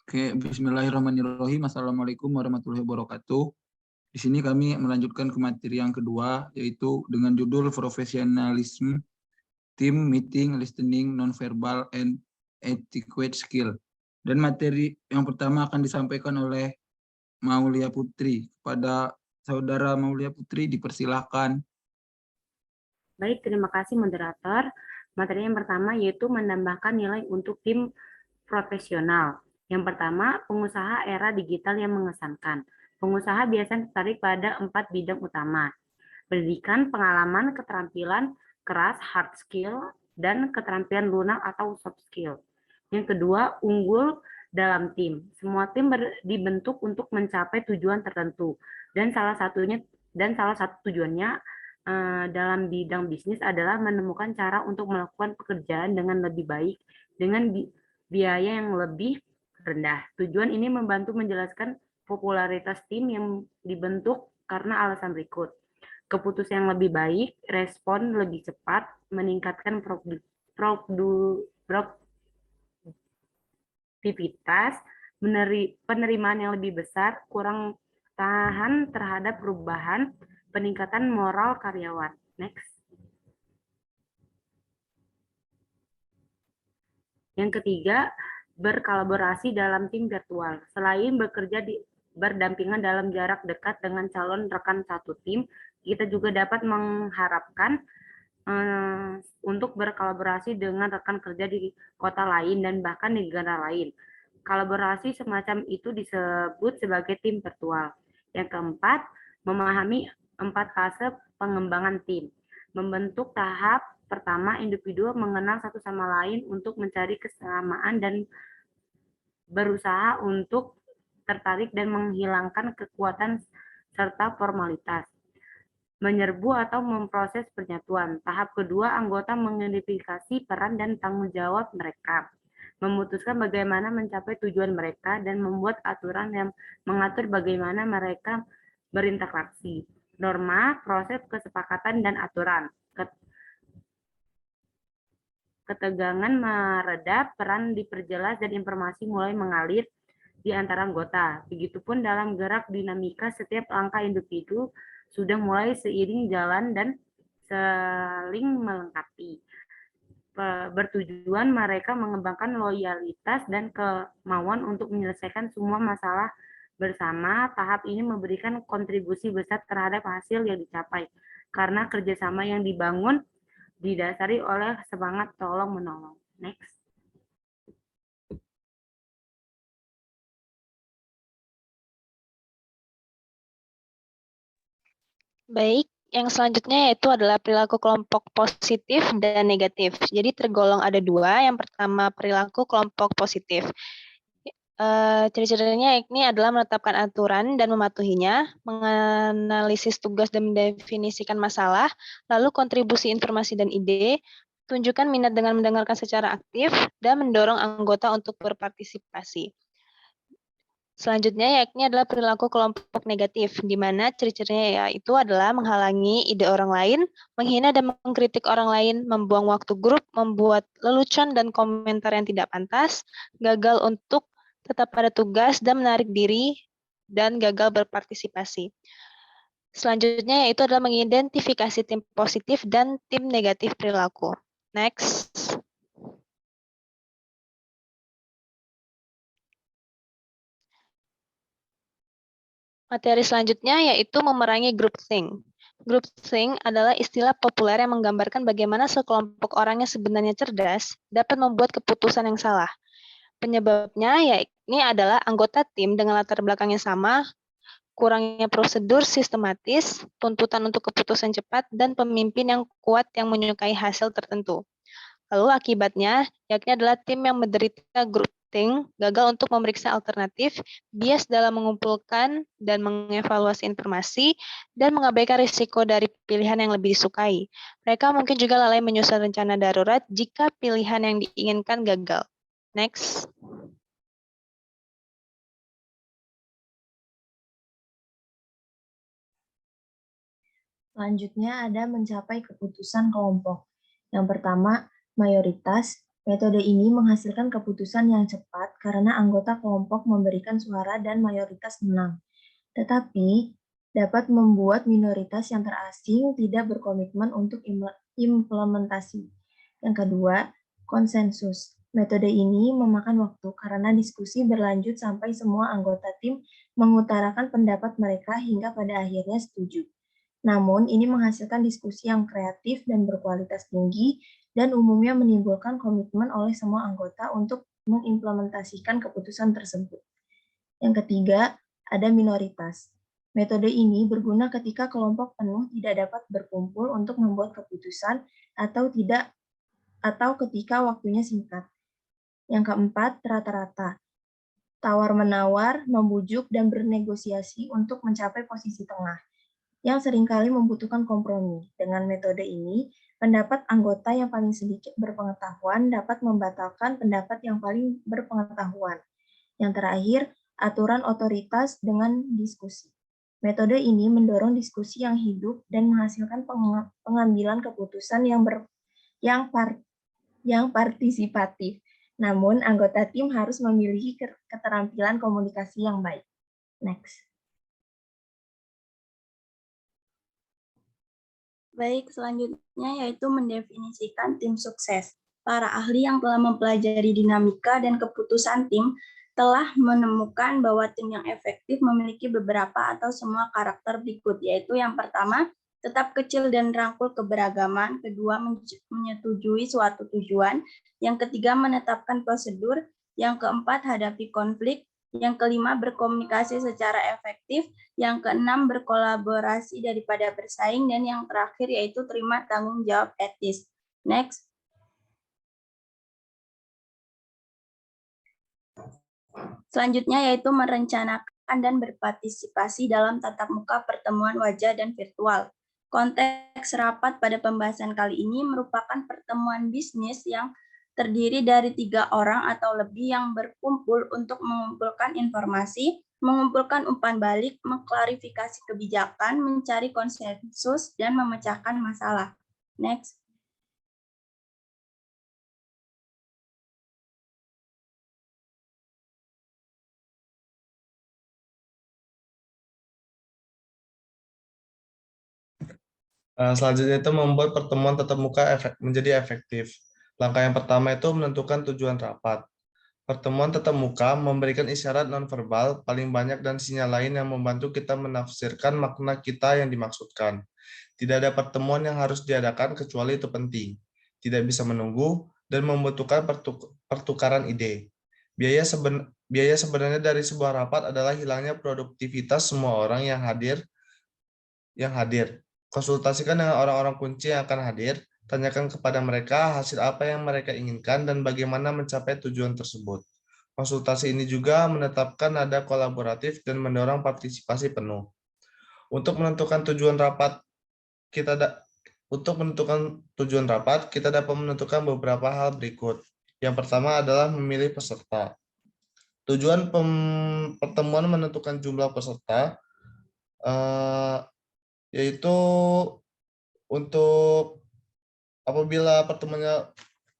Oke, bismillahirrahmanirrahim. Assalamualaikum warahmatullahi wabarakatuh. Di sini kami melanjutkan ke materi yang kedua, yaitu dengan judul Professionalism, Team Meeting, Listening, Nonverbal, and Etiquette Skill. Dan materi yang pertama akan disampaikan oleh Maulia Putri. Kepada Saudara Maulia Putri, dipersilahkan. Baik, terima kasih moderator. Materi yang pertama yaitu menambahkan nilai untuk tim profesional. Yang pertama, pengusaha era digital yang mengesankan. Pengusaha biasanya tertarik pada 4 bidang utama: pendidikan, pengalaman, keterampilan keras, hard skill, dan keterampilan lunak atau soft skill. Yang kedua, unggul dalam tim. Semua tim dibentuk untuk mencapai tujuan tertentu, dan salah satu tujuannya dalam bidang bisnis adalah menemukan cara untuk melakukan pekerjaan dengan lebih baik dengan biaya yang lebih rendah. Tujuan ini membantu menjelaskan popularitas tim yang dibentuk karena alasan berikut: keputusan yang lebih baik, respon lebih cepat, meningkatkan produktivitas, penerimaan yang lebih besar, kurang tahan terhadap perubahan, peningkatan moral karyawan. Next. Yang ketiga, berkolaborasi dalam tim virtual. Selain bekerja berdampingan dalam jarak dekat dengan calon rekan satu tim, kita juga dapat mengharapkan untuk berkolaborasi dengan rekan kerja di kota lain dan bahkan di negara lain. Kolaborasi semacam itu disebut sebagai tim virtual. Yang keempat, memahami 4 fase pengembangan tim. Membentuk tahap pertama, individu mengenal satu sama lain untuk mencari kesamaan dan berusaha untuk tertarik dan menghilangkan kekuatan serta formalitas. Menyerbu atau memproses penyatuan. Tahap kedua, anggota mengidentifikasi peran dan tanggung jawab mereka, memutuskan bagaimana mencapai tujuan mereka, dan membuat aturan yang mengatur bagaimana mereka berinteraksi. Norma, proses kesepakatan, dan aturan. Ketegangan mereda, peran diperjelas, dan informasi mulai mengalir di antara anggota. Begitupun dalam gerak dinamika, setiap langkah individu sudah mulai seiring jalan dan saling melengkapi. Bertujuan mereka mengembangkan loyalitas dan kemauan untuk menyelesaikan semua masalah bersama. Tahap ini memberikan kontribusi besar terhadap hasil yang dicapai, karena kerjasama yang dibangun didasari oleh semangat tolong-menolong. Next. Baik, yang selanjutnya yaitu adalah perilaku kelompok positif dan negatif. Jadi tergolong ada dua. Yang pertama perilaku kelompok positif. Ciri-cirinya ini adalah menetapkan aturan dan mematuhinya, menganalisis tugas dan mendefinisikan masalah, lalu kontribusi informasi dan ide, tunjukkan minat dengan mendengarkan secara aktif, dan mendorong anggota untuk berpartisipasi. Selanjutnya yakni adalah perilaku kelompok negatif, di mana ciri-cirinya yaitu adalah menghalangi ide orang lain, menghina dan mengkritik orang lain, membuang waktu grup, membuat lelucon dan komentar yang tidak pantas, gagal untuk tetap pada tugas dan menarik diri, dan gagal berpartisipasi. Selanjutnya yaitu adalah mengidentifikasi tim positif dan tim negatif perilaku. Next. Materi selanjutnya yaitu memerangi groupthink. Groupthink adalah istilah populer yang menggambarkan bagaimana sekelompok orang yang sebenarnya cerdas dapat membuat keputusan yang salah. Penyebabnya yakni adalah anggota tim dengan latar belakang yang sama, kurangnya prosedur sistematis, tuntutan untuk keputusan cepat, dan pemimpin yang kuat yang menyukai hasil tertentu. Lalu akibatnya yakni adalah tim yang menderita groupthink, gagal untuk memeriksa alternatif, bias dalam mengumpulkan dan mengevaluasi informasi, dan mengabaikan risiko dari pilihan yang lebih disukai. Mereka mungkin juga lalai menyusun rencana darurat jika pilihan yang diinginkan gagal. Next. Selanjutnya ada mencapai keputusan kelompok. Yang pertama, mayoritas Metode ini menghasilkan keputusan yang cepat karena anggota kelompok memberikan suara dan mayoritas menang. Tetapi dapat membuat minoritas yang terasing tidak berkomitmen untuk implementasi. Yang kedua, konsensus. Metode ini memakan waktu karena diskusi berlanjut sampai semua anggota tim mengutarakan pendapat mereka hingga pada akhirnya setuju. Namun, ini menghasilkan diskusi yang kreatif dan berkualitas tinggi dan umumnya menimbulkan komitmen oleh semua anggota untuk mengimplementasikan keputusan tersebut. Yang ketiga, ada minoritas. Metode ini berguna ketika kelompok penuh tidak dapat berkumpul untuk membuat keputusan atau ketika waktunya singkat. Yang keempat, rata-rata. Tawar-menawar, membujuk, dan bernegosiasi untuk mencapai posisi tengah, yang seringkali membutuhkan kompromi. Dengan metode ini, pendapat anggota yang paling sedikit berpengetahuan dapat membatalkan pendapat yang paling berpengetahuan. Yang terakhir, aturan otoritas dengan diskusi. Metode ini mendorong diskusi yang hidup dan menghasilkan pengambilan keputusan yang partisipatif. Namun, anggota tim harus memiliki keterampilan komunikasi yang baik. Next. Baik, selanjutnya yaitu mendefinisikan tim sukses. Para ahli yang telah mempelajari dinamika dan keputusan tim telah menemukan bahwa tim yang efektif memiliki beberapa atau semua karakter berikut, yaitu yang pertama, tetap kecil dan rangkul keberagaman, kedua, menyetujui suatu tujuan, yang ketiga, menetapkan prosedur, yang keempat, hadapi konflik, yang kelima, berkomunikasi secara efektif, yang keenam, berkolaborasi daripada bersaing, dan yang terakhir yaitu terima tanggung jawab etis. Next. Selanjutnya yaitu merencanakan dan berpartisipasi dalam tatap muka, pertemuan wajah, dan virtual. Konteks rapat pada pembahasan kali ini merupakan pertemuan bisnis yang terdiri dari 3 orang atau lebih yang berkumpul untuk mengumpulkan informasi, mengumpulkan umpan balik, mengklarifikasi kebijakan, mencari konsensus, dan memecahkan masalah. Next. Selanjutnya itu membuat pertemuan tatap muka menjadi efektif. Langkah yang pertama itu menentukan tujuan rapat. Pertemuan tatap muka memberikan isyarat nonverbal paling banyak dan sinyal lain yang membantu kita menafsirkan makna kita yang dimaksudkan. Tidak ada pertemuan yang harus diadakan kecuali itu penting. Tidak bisa menunggu dan membutuhkan pertukaran ide. Biaya sebenarnya dari sebuah rapat adalah hilangnya produktivitas semua orang yang hadir. Konsultasikan dengan orang-orang kunci yang akan hadir, tanyakan kepada mereka hasil apa yang mereka inginkan dan bagaimana mencapai tujuan tersebut. Konsultasi ini juga menetapkan nada kolaboratif dan mendorong partisipasi penuh. Untuk menentukan tujuan rapat, kita dapat menentukan beberapa hal berikut. Yang pertama adalah memilih peserta. Tujuan pertemuan menentukan jumlah peserta, yaitu untuk apabila pertemuannya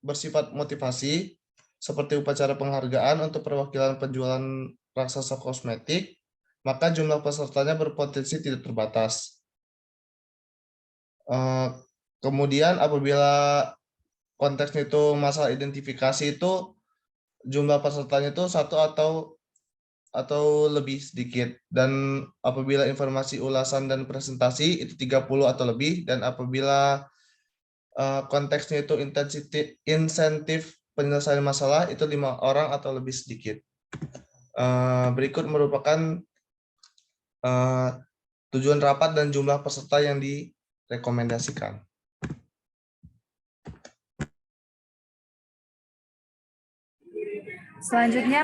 bersifat motivasi, seperti upacara penghargaan untuk perwakilan penjualan raksasa kosmetik, maka jumlah pesertanya berpotensi tidak terbatas. Kemudian apabila konteksnya itu masalah identifikasi, itu jumlah pesertanya itu 1 atau lebih sedikit, dan apabila informasi ulasan dan presentasi itu 30 atau lebih, dan apabila konteksnya itu insentif penyelesaian masalah itu 5 orang atau lebih sedikit. Berikut merupakan tujuan rapat dan jumlah peserta yang direkomendasikan. Selanjutnya,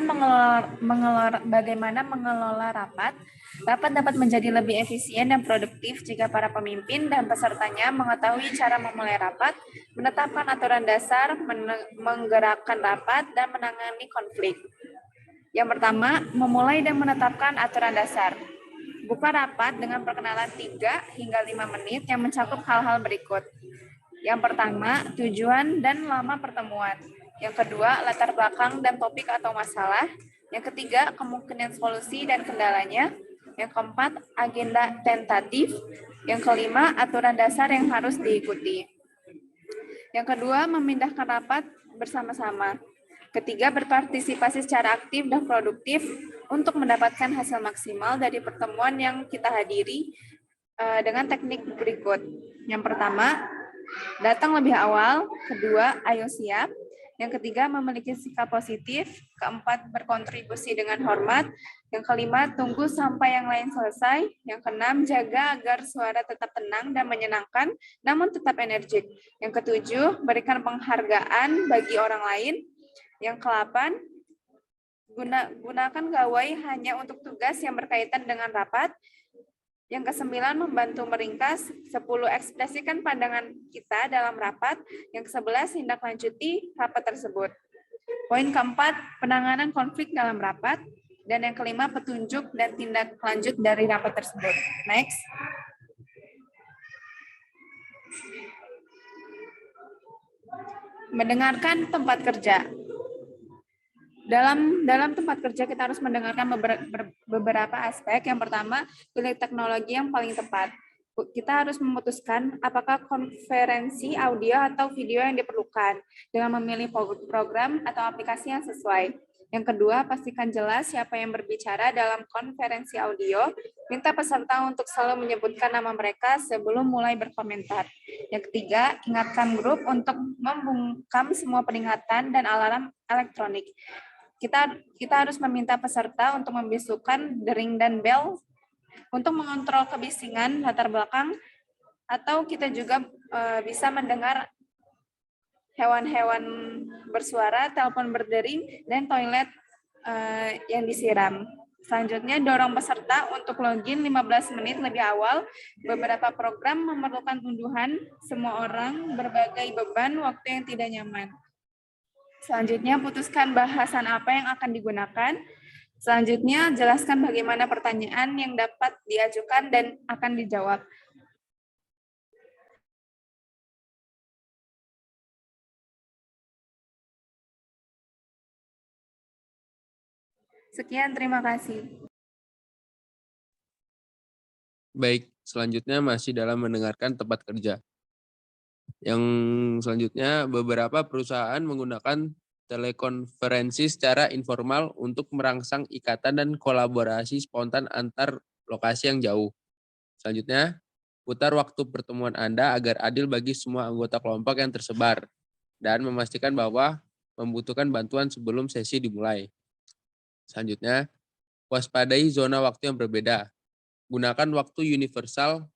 bagaimana mengelola rapat dapat menjadi lebih efisien dan produktif jika para pemimpin dan pesertanya mengetahui cara memulai rapat, menetapkan aturan dasar, menggerakkan rapat, dan menangani konflik. Yang pertama, memulai dan menetapkan aturan dasar. Buka rapat dengan perkenalan 3 hingga 5 menit yang mencakup hal-hal berikut. Yang pertama, tujuan dan lama pertemuan. Yang kedua, latar belakang dan topik atau masalah. Yang ketiga, kemungkinan solusi dan kendalanya. Yang keempat, agenda tentatif. Yang kelima, aturan dasar yang harus diikuti. Yang kedua, memindahkan rapat bersama-sama. Ketiga, berpartisipasi secara aktif dan produktif untuk mendapatkan hasil maksimal dari pertemuan yang kita hadiri dengan teknik berikut. Yang pertama, datang lebih awal. Kedua, ayo siap. Yang ketiga, memiliki sikap positif. Keempat, berkontribusi dengan hormat. Yang kelima, tunggu sampai yang lain selesai. Yang keenam, jaga agar suara tetap tenang dan menyenangkan, namun tetap energik. Yang ketujuh, berikan penghargaan bagi orang lain. Yang ke-8, gunakan gawai hanya untuk tugas yang berkaitan dengan rapat. Yang ke-9, membantu meringkas. 10, ekspresikan pandangan kita dalam rapat. Yang ke-11, tindak lanjuti rapat tersebut. Poin keempat, penanganan konflik dalam rapat. Dan yang kelima, petunjuk dan tindak lanjut dari rapat tersebut. Next. Mendengarkan tempat kerja. Dalam tempat kerja kita harus mendengarkan beberapa aspek. Yang pertama, pilih teknologi yang paling tepat. Kita harus memutuskan apakah konferensi audio atau video yang diperlukan dengan memilih program atau aplikasi yang sesuai. Yang kedua, pastikan jelas siapa yang berbicara dalam konferensi audio. Minta peserta untuk selalu menyebutkan nama mereka sebelum mulai berkomentar. Yang ketiga, ingatkan grup untuk membungkam semua peringatan dan alarm elektronik. Kita harus meminta peserta untuk membisukan dering dan bel untuk mengontrol kebisingan latar belakang, atau kita juga bisa mendengar hewan-hewan bersuara, telepon berdering, dan toilet yang disiram. Selanjutnya, dorong peserta untuk login 15 menit lebih awal. Beberapa program memerlukan unduhan semua orang berbagai beban waktu yang tidak nyaman. Selanjutnya, putuskan bahasan apa yang akan digunakan. Selanjutnya, jelaskan bagaimana pertanyaan yang dapat diajukan dan akan dijawab. Sekian, terima kasih. Baik, selanjutnya masih dalam mendengarkan tempat kerja. Yang selanjutnya, beberapa perusahaan menggunakan telekonferensi secara informal untuk merangsang ikatan dan kolaborasi spontan antar lokasi yang jauh. Selanjutnya, putar waktu pertemuan Anda agar adil bagi semua anggota kelompok yang tersebar dan memastikan bahwa membutuhkan bantuan sebelum sesi dimulai. Selanjutnya, waspadai zona waktu yang berbeda. Gunakan waktu universal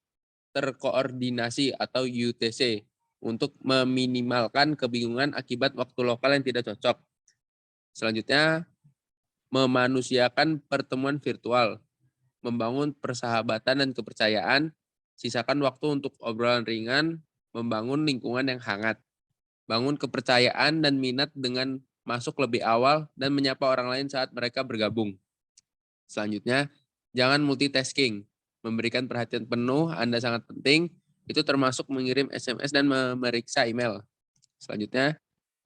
terkoordinasi atau UTC untuk meminimalkan kebingungan akibat waktu lokal yang tidak cocok. Selanjutnya, memanusiakan pertemuan virtual, membangun persahabatan dan kepercayaan, sisakan waktu untuk obrolan ringan, membangun lingkungan yang hangat, bangun kepercayaan dan minat dengan masuk lebih awal dan menyapa orang lain saat mereka bergabung. Selanjutnya, jangan multitasking. Memberikan perhatian penuh Anda sangat penting, itu termasuk mengirim SMS dan memeriksa email. Selanjutnya,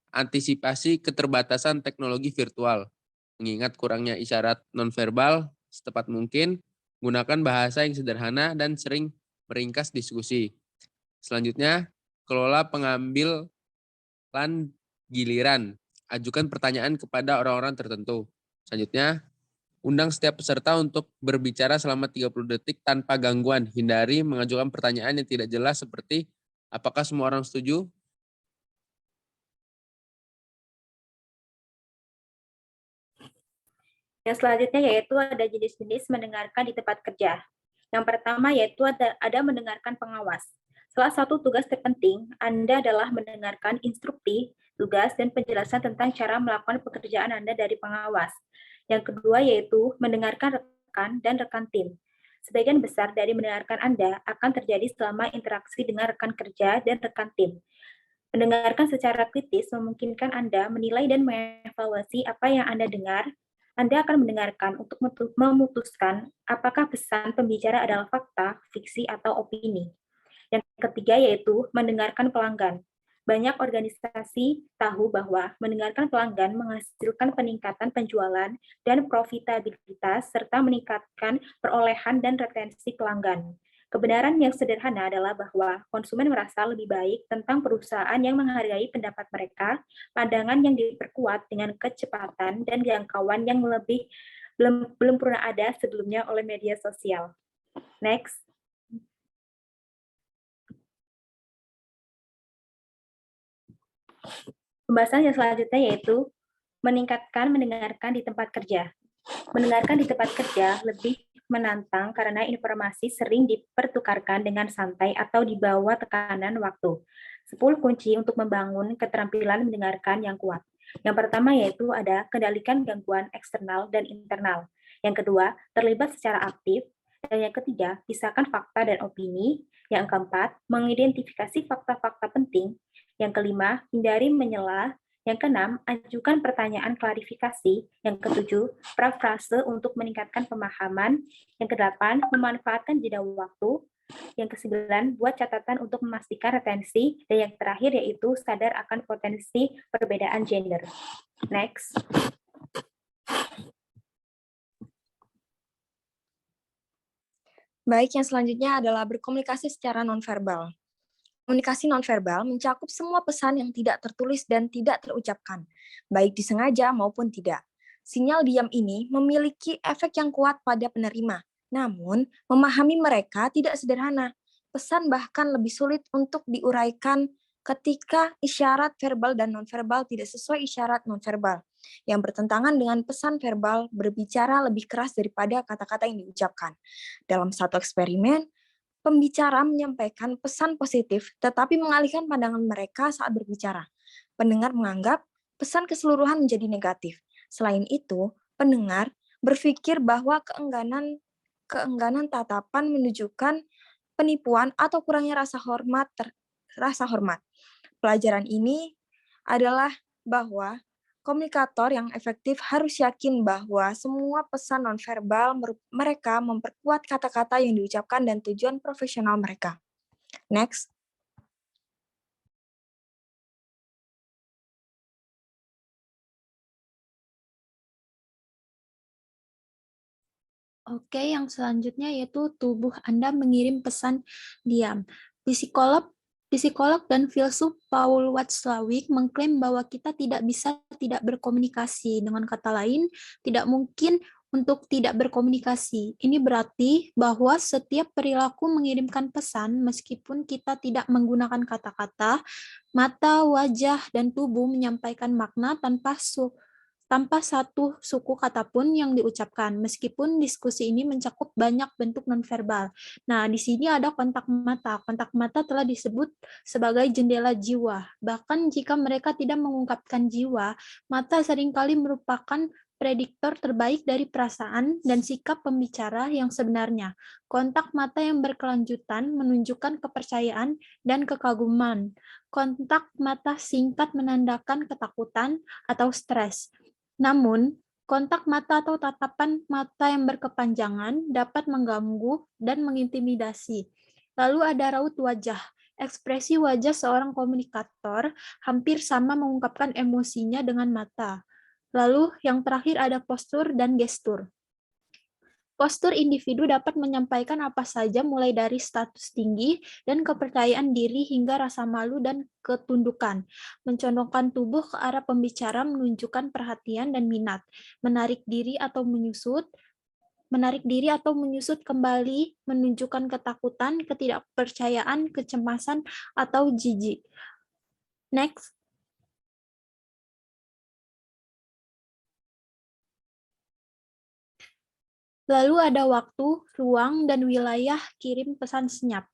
antisipasi keterbatasan teknologi virtual. Mengingat kurangnya isyarat nonverbal, setepat mungkin, gunakan bahasa yang sederhana dan sering meringkas diskusi. Selanjutnya, kelola pengambilan giliran. Ajukan pertanyaan kepada orang-orang tertentu. Selanjutnya, undang setiap peserta untuk berbicara selama 30 detik tanpa gangguan. Hindari mengajukan pertanyaan yang tidak jelas seperti apakah semua orang setuju? Yang selanjutnya yaitu ada jenis-jenis mendengarkan di tempat kerja. Yang pertama yaitu ada mendengarkan pengawas. Salah satu tugas terpenting Anda adalah mendengarkan instruksi, tugas, dan penjelasan tentang cara melakukan pekerjaan Anda dari pengawas. Yang kedua yaitu mendengarkan rekan dan rekan tim. Sebagian besar dari mendengarkan Anda akan terjadi selama interaksi dengan rekan kerja dan rekan tim. Mendengarkan secara kritis memungkinkan Anda menilai dan mengevaluasi apa yang Anda dengar. Anda akan mendengarkan untuk memutuskan apakah pesan pembicara adalah fakta, fiksi, atau opini. Yang ketiga yaitu mendengarkan pelanggan. Banyak organisasi tahu bahwa mendengarkan pelanggan menghasilkan peningkatan penjualan dan profitabilitas serta meningkatkan perolehan dan retensi pelanggan. Kebenaran yang sederhana adalah bahwa konsumen merasa lebih baik tentang perusahaan yang menghargai pendapat mereka, pandangan yang diperkuat dengan kecepatan dan jangkauan yang belum pernah ada sebelumnya oleh media sosial. Next. Pembahasan yang selanjutnya yaitu meningkatkan mendengarkan di tempat kerja. Mendengarkan di tempat kerja lebih menantang karena informasi sering dipertukarkan dengan santai atau di bawah tekanan waktu. 10 kunci untuk membangun keterampilan mendengarkan yang kuat. Yang pertama yaitu ada kendalikan gangguan eksternal dan internal. Yang kedua, terlibat secara aktif. Dan yang ketiga, pisahkan fakta dan opini. Yang keempat, mengidentifikasi fakta-fakta penting. Yang kelima, hindari menyela. Yang keenam, ajukan pertanyaan klarifikasi. Yang ketujuh, parafrase untuk meningkatkan pemahaman. Yang kedelapan, memanfaatkan jeda waktu. Yang kesembilan, buat catatan untuk memastikan retensi. Dan yang terakhir yaitu sadar akan potensi perbedaan gender. Next. Baik, yang selanjutnya adalah berkomunikasi secara nonverbal. Komunikasi nonverbal mencakup semua pesan yang tidak tertulis dan tidak terucapkan, baik disengaja maupun tidak. Sinyal diam ini memiliki efek yang kuat pada penerima, namun memahami mereka tidak sederhana. Pesan bahkan lebih sulit untuk diuraikan ketika isyarat verbal dan nonverbal tidak sesuai isyarat nonverbal, yang bertentangan dengan pesan verbal berbicara lebih keras daripada kata-kata yang diucapkan. Dalam satu eksperimen, pembicara menyampaikan pesan positif, tetapi mengalihkan pandangan mereka saat berbicara. Pendengar menganggap pesan keseluruhan menjadi negatif. Selain itu, pendengar berpikir bahwa keengganan tatapan menunjukkan penipuan atau kurangnya rasa hormat. Pelajaran ini adalah bahwa komunikator yang efektif harus yakin bahwa semua pesan nonverbal mereka memperkuat kata-kata yang diucapkan dan tujuan profesional mereka. Next. Oke, yang selanjutnya yaitu tubuh Anda mengirim pesan diam. Psikolog dan filsuf Paul Watzlawick mengklaim bahwa kita tidak bisa tidak berkomunikasi. Dengan kata lain, tidak mungkin untuk tidak berkomunikasi. Ini berarti bahwa setiap perilaku mengirimkan pesan meskipun kita tidak menggunakan kata-kata, mata, wajah, dan tubuh menyampaikan makna tanpa satu suku kata pun yang diucapkan, meskipun diskusi ini mencakup banyak bentuk nonverbal. Nah, di sini ada kontak mata. Kontak mata telah disebut sebagai jendela jiwa. Bahkan jika mereka tidak mengungkapkan jiwa, mata seringkali merupakan prediktor terbaik dari perasaan dan sikap pembicara yang sebenarnya. Kontak mata yang berkelanjutan menunjukkan kepercayaan dan kekaguman. Kontak mata singkat menandakan ketakutan atau stres. Namun, kontak mata atau tatapan mata yang berkepanjangan dapat mengganggu dan mengintimidasi. Lalu ada raut wajah. Ekspresi wajah seorang komunikator hampir sama mengungkapkan emosinya dengan mata. Lalu yang terakhir ada postur dan gestur. Postur individu dapat menyampaikan apa saja mulai dari status tinggi dan kepercayaan diri hingga rasa malu dan ketundukan. Mencondongkan tubuh ke arah pembicara menunjukkan perhatian dan minat. Menarik diri atau menyusut kembali menunjukkan ketakutan, ketidakpercayaan, kecemasan, atau jijik. Next. Lalu ada waktu, ruang, dan wilayah kirim pesan senyap.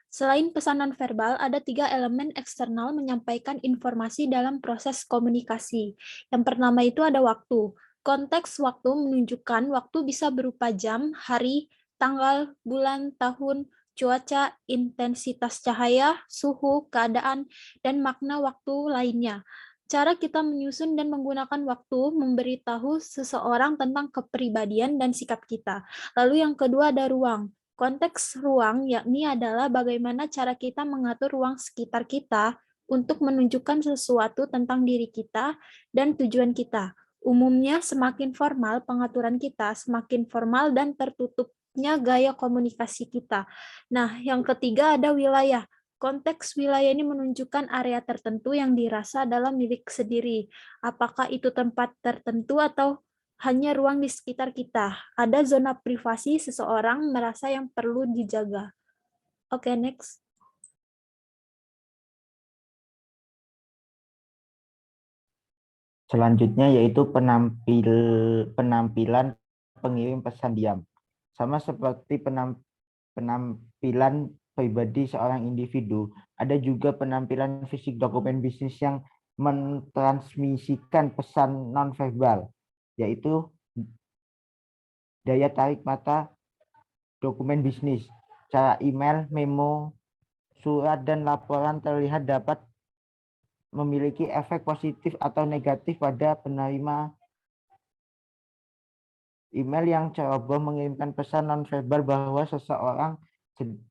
Selain pesan nonverbal, ada 3 elemen eksternal menyampaikan informasi dalam proses komunikasi. Yang pertama itu ada waktu. Konteks waktu menunjukkan waktu bisa berupa jam, hari, tanggal, bulan, tahun, cuaca, intensitas cahaya, suhu, keadaan, dan makna waktu lainnya. Cara kita menyusun dan menggunakan waktu memberitahu seseorang tentang kepribadian dan sikap kita. Lalu yang kedua ada ruang. Konteks ruang yakni adalah bagaimana cara kita mengatur ruang sekitar kita, untuk menunjukkan sesuatu tentang diri kita dan tujuan kita. Umumnya semakin formal pengaturan kita, semakin formal dan tertutupnya gaya komunikasi kita. Nah, yang ketiga ada wilayah. Konteks wilayah ini menunjukkan area tertentu yang dirasa adalah milik sendiri. Apakah itu tempat tertentu atau hanya ruang di sekitar kita? Ada zona privasi seseorang merasa yang perlu dijaga. Oke, next. Selanjutnya yaitu penampilan pengirim pesan diam. Sama seperti penampilan pribadi seorang individu, ada juga penampilan fisik dokumen bisnis yang mentransmisikan pesan nonverbal, yaitu daya tarik mata dokumen bisnis. Cara email, memo, surat, dan laporan terlihat dapat memiliki efek positif atau negatif pada penerima email yang ceroboh mengirimkan pesan nonverbal bahwa seseorang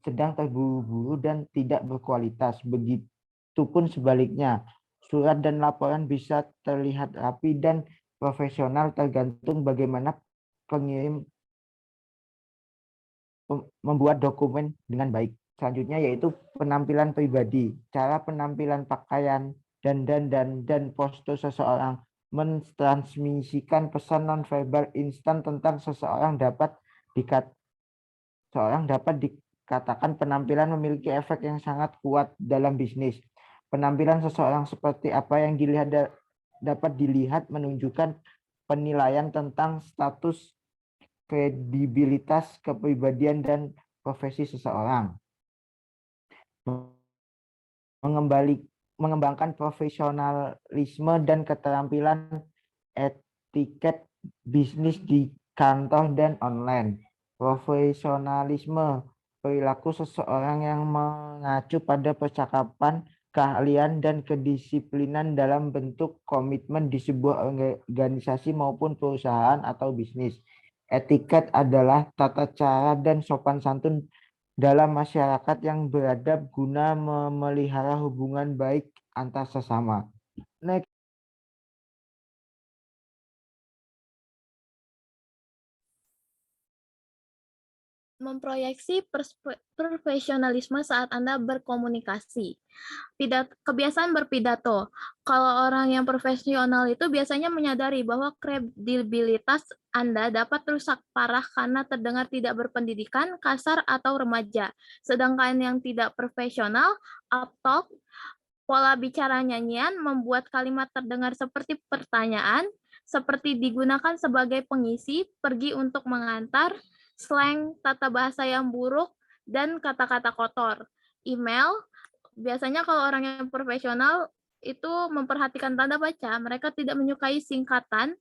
sedang terburu-buru dan tidak berkualitas. Begitupun sebaliknya, surat dan laporan bisa terlihat rapi dan profesional tergantung bagaimana pengirim membuat dokumen dengan baik. Selanjutnya yaitu penampilan pribadi. Cara penampilan pakaian, dandan dan postur seseorang mentransmisikan pesan nonverbal instan tentang seseorang. Dapat dikatakan penampilan memiliki efek yang sangat kuat dalam bisnis. Penampilan seseorang seperti apa yang dapat dilihat menunjukkan penilaian tentang status, kredibilitas, kepribadian, dan profesi seseorang. Mengembangkan profesionalisme dan keterampilan etiket bisnis di kantor dan online. Profesionalisme, perilaku seseorang yang mengacu pada percakapan, keahlian, dan kedisiplinan dalam bentuk komitmen di sebuah organisasi maupun perusahaan atau bisnis. Etiket adalah tata cara dan sopan santun dalam masyarakat yang beradab guna memelihara hubungan baik antar sesama. Next. Memproyeksi profesionalisme saat Anda berkomunikasi. Kebiasaan berpidato. Kalau orang yang profesional itu biasanya menyadari bahwa kredibilitas Anda dapat rusak parah karena terdengar tidak berpendidikan, kasar, atau remaja. Sedangkan yang tidak profesional atau pola bicara nyanyian membuat kalimat terdengar seperti pertanyaan, seperti digunakan sebagai pengisi, pergi untuk mengantar, slang, tata bahasa yang buruk, dan kata-kata kotor. Email, biasanya kalau orang yang profesional itu memperhatikan tanda baca, mereka tidak menyukai singkatan,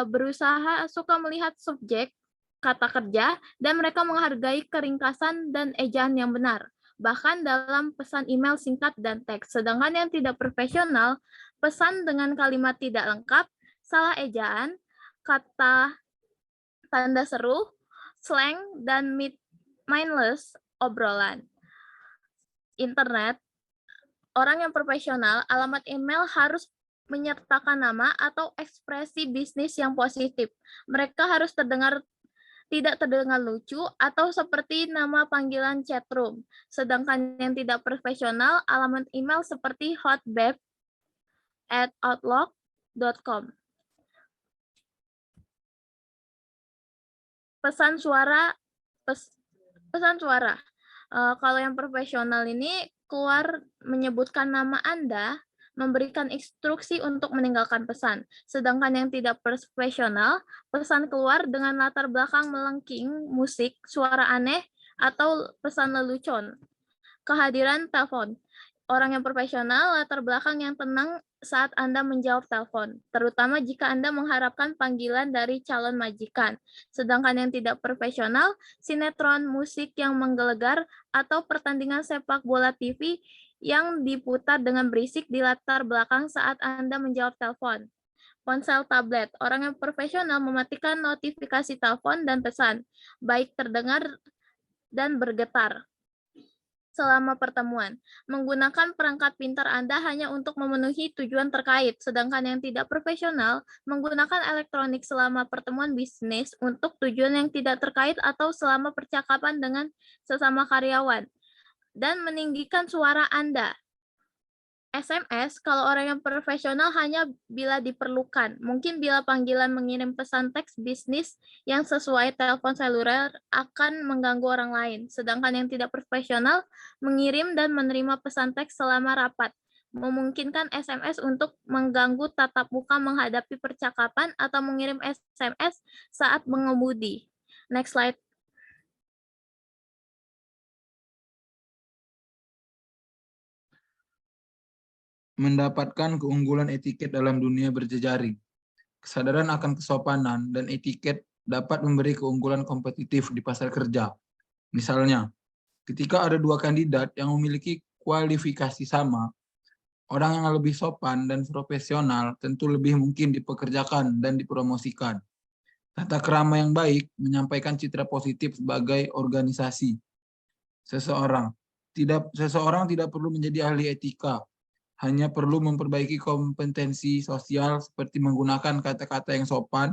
berusaha suka melihat subjek, kata kerja, dan mereka menghargai keringkasan dan ejaan yang benar, bahkan dalam pesan email singkat dan teks. Sedangkan yang tidak profesional, pesan dengan kalimat tidak lengkap, salah ejaan, kata tanda seru, slang, dan mindless obrolan. Internet, orang yang profesional, alamat email harus menyertakan nama atau ekspresi bisnis yang positif. Mereka harus tidak terdengar lucu atau seperti nama panggilan chatroom. Sedangkan yang tidak profesional, alamat email seperti hotbabe@outlook.com. Pesan suara. Kalau yang profesional ini keluar menyebutkan nama Anda, memberikan instruksi untuk meninggalkan pesan. Sedangkan yang tidak profesional, pesan keluar dengan latar belakang melengking, musik, suara aneh, atau pesan lelucon. Kehadiran telepon. Orang yang profesional, latar belakang yang tenang saat Anda menjawab telepon, terutama jika Anda mengharapkan panggilan dari calon majikan. Sedangkan yang tidak profesional, sinetron, musik yang menggelegar, atau pertandingan sepak bola TV yang diputar dengan berisik di latar belakang saat Anda menjawab telepon. Ponsel tablet, orang yang profesional mematikan notifikasi telepon dan pesan, baik terdengar dan bergetar. selama pertemuan. Menggunakan perangkat pintar Anda hanya untuk memenuhi tujuan terkait, sedangkan yang tidak profesional menggunakan elektronik selama pertemuan bisnis untuk tujuan yang tidak terkait atau selama percakapan dengan sesama karyawan, dan meninggikan suara Anda. SMS kalau orang yang profesional hanya bila diperlukan. Mungkin bila panggilan mengirim pesan teks bisnis yang sesuai telepon seluler akan mengganggu orang lain. Sedangkan yang tidak profesional mengirim dan menerima pesan teks selama rapat. Memungkinkan SMS untuk mengganggu tatap muka menghadapi percakapan atau mengirim SMS saat mengemudi. Next slide. Mendapatkan keunggulan etiket dalam dunia berjejaring. Kesadaran akan kesopanan dan etiket dapat memberi keunggulan kompetitif di pasar kerja. Misalnya, ketika ada dua kandidat yang memiliki kualifikasi sama, orang yang lebih sopan dan profesional tentu lebih mungkin dipekerjakan dan dipromosikan. Tata krama yang baik menyampaikan citra positif sebagai organisasi. Seseorang tidak perlu menjadi ahli etika, hanya perlu memperbaiki kompetensi sosial seperti menggunakan kata-kata yang sopan,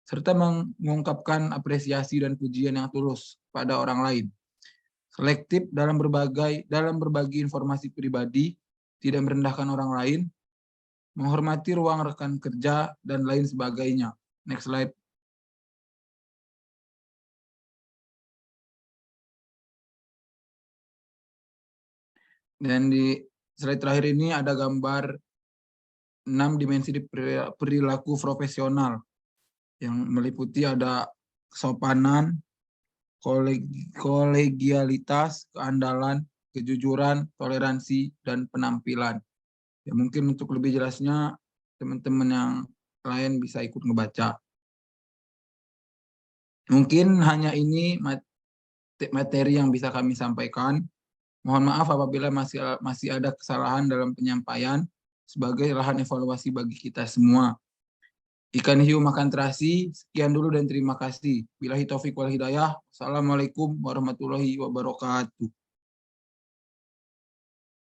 serta mengungkapkan apresiasi dan pujian yang tulus pada orang lain. Selektif dalam berbagi informasi pribadi, tidak merendahkan orang lain, menghormati ruang rekan kerja, dan lain sebagainya. Next slide. Dan di slide terakhir ini ada gambar 6 dimensi perilaku profesional yang meliputi ada kesopanan, kolegialitas, keandalan, kejujuran, toleransi, dan penampilan. Ya, mungkin untuk lebih jelasnya teman-teman yang lain bisa ikut ngebaca. Mungkin hanya ini materi yang bisa kami sampaikan. Mohon maaf apabila masih ada kesalahan dalam penyampaian sebagai lahan evaluasi bagi kita semua. Ikan hiu makan terasi, sekian dulu dan terima kasih. Billahi taufiq wal hidayah. Assalamualaikum warahmatullahi wabarakatuh.